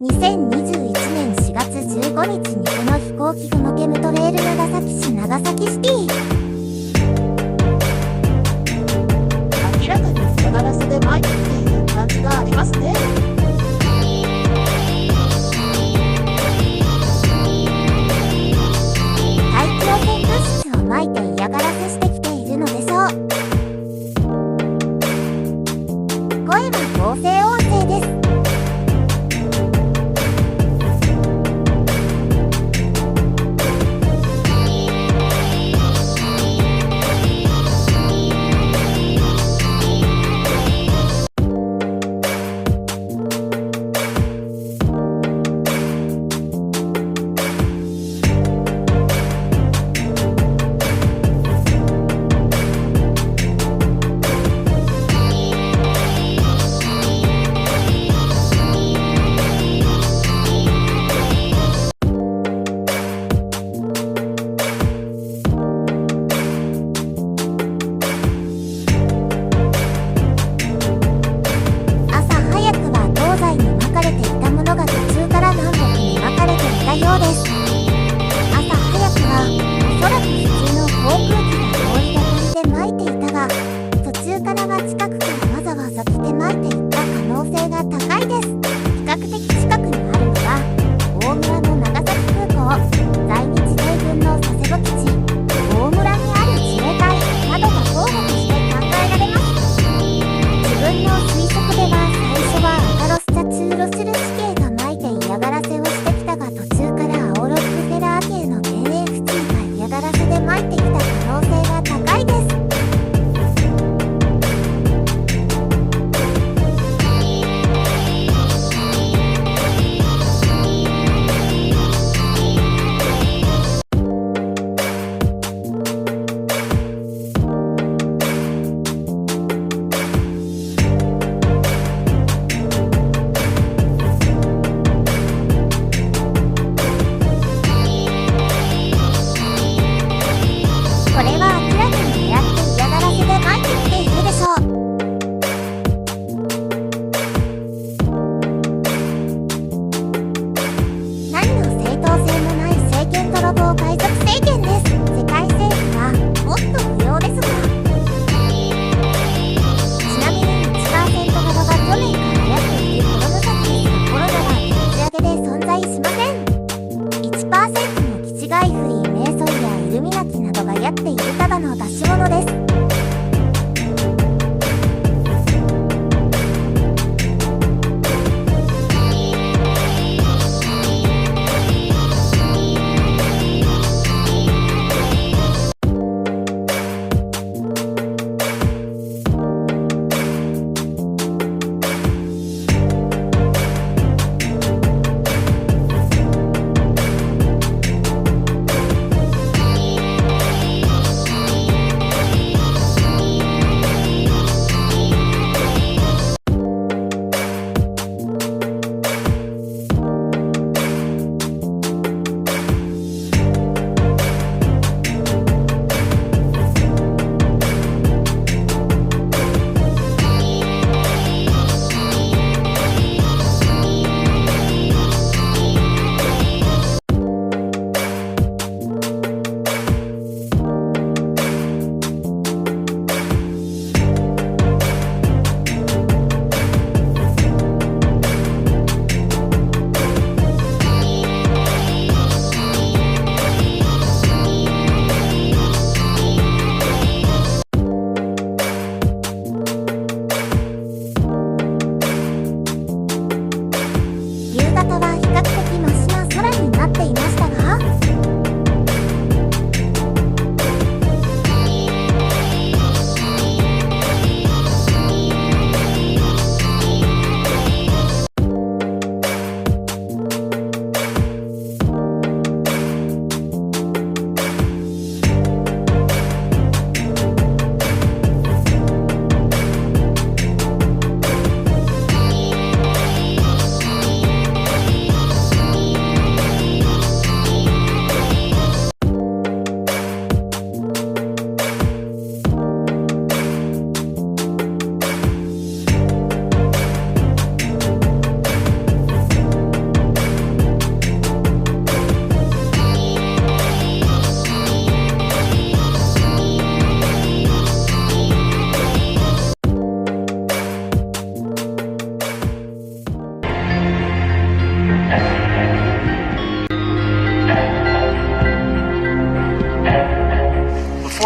2021年4月15日にこの飛行機雲ケムトレール長崎市長崎シティ。明らかに嫌がらせで参っている感じがありますね。大気汚染物質をまいて嫌がらせしてきているのでしょう。声は合成音声です。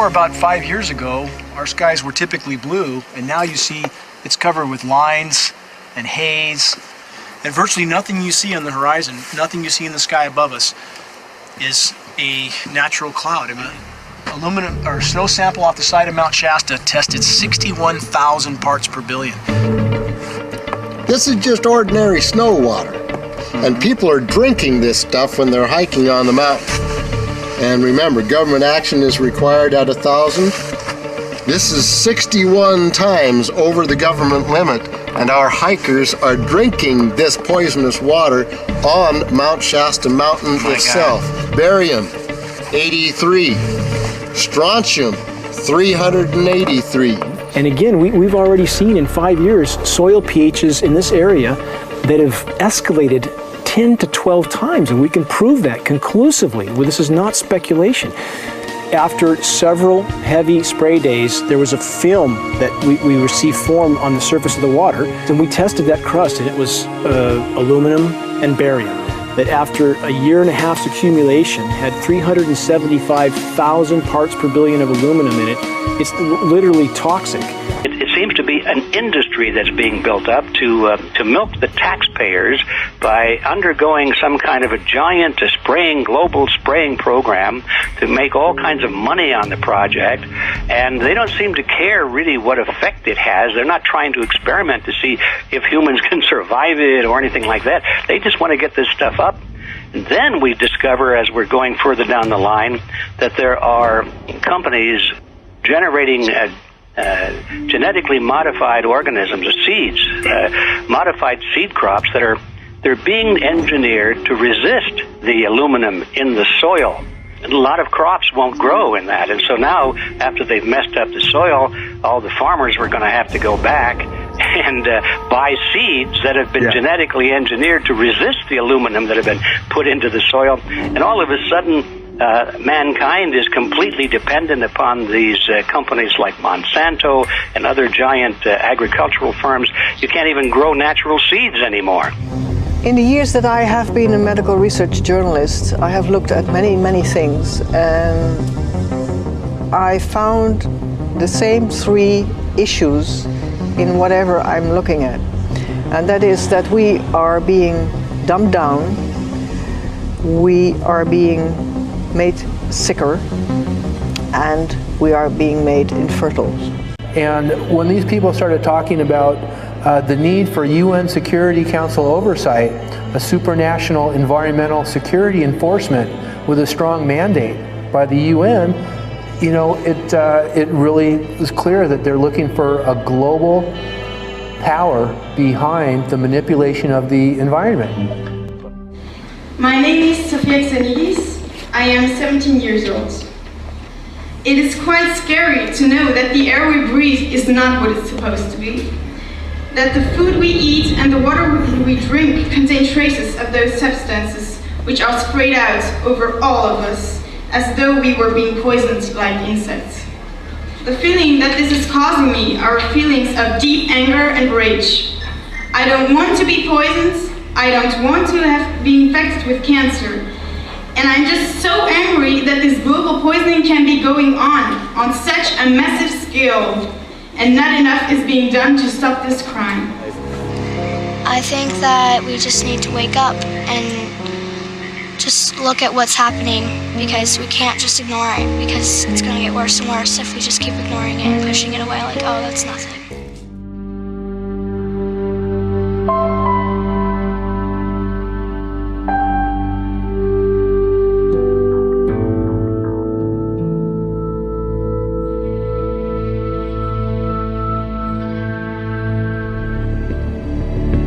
before, about 5 years ago, our skies were typically blue, and now you see it's covered with lines and haze, and virtually nothing you see on the horizon, nothing you see in the sky above us is a natural cloud. I mean, aluminum or snow sample off the side of Mount Shasta tested 61,000 parts per billion. This is just ordinary snow water, and people are drinking this stuff when they're hiking on the mountain. And remember, government action is required at 1,000. This is 61 times over the government limit, and our hikers are drinking this poisonous water on Mount Shasta Mountain itself. God. Barium, 83. Strontium, 383. And again, we've already seen in 5 years soil pHs in this area that have escalated 10 to 12 times, and we can prove that conclusively. Well, this is not speculation. After several heavy spray days, there was a film that we received formed on the surface of the water, and we tested that crust, and it was aluminum and barium. That after a year and a half's accumulation had 375,000 parts per billion of aluminum in it. It's literally toxic. It seems to be an industry that's being built up to milk the taxpayers by undergoing some kind of a giant global spraying program to make all kinds of money on the project, and they don't seem to care really what effect it has. They're not trying to experiment to see if humans can survive it or anything like that. They just want to get this stuff up. And then we discover, as we're going further down the line, that there are companies generating genetically modified organisms, seeds, modified seed crops they're being engineered to resist the aluminum in the soil. And a lot of crops won't grow in that. And so now, after they've messed up the soil, all the farmers were going to have to go back and buy seeds that have been genetically engineered to resist the aluminum that have been put into the soil. And all of a sudden, mankind is completely dependent upon these companies like Monsanto and other giant agricultural firms. You can't even grow natural seeds anymore. In the years that I have been a medical research journalist, I have looked at many, many things, and I found the same three issues in whatever I'm looking at. And that is that we are being dumbed down, we are being made sicker, and we are being made infertile. And when these people started talking about the need for UN Security Council oversight, a supranational environmental security enforcement with a strong mandate by the UN, you know, it really is clear that they're looking for a global power behind the manipulation of the environment. My name is Sofia Xenidis. I am 17 years old. It is quite scary to know that the air we breathe is not what it's supposed to be. That the food we eat and the water we drink contain traces of those substances which are sprayed out over all of us as though we were being poisoned like insects. The feeling that this is causing me are feelings of deep anger and rage. I don't want to be poisoned. I don't want to be infected with cancer. And I'm just so angry that this global poisoning can be going on such a massive scale, and not enough is being done to stop this crime. I think that we just need to wake up and just look at what's happening, because we can't just ignore it, because it's going to get worse and worse if we just keep ignoring it and pushing it away like, oh, that's nothing.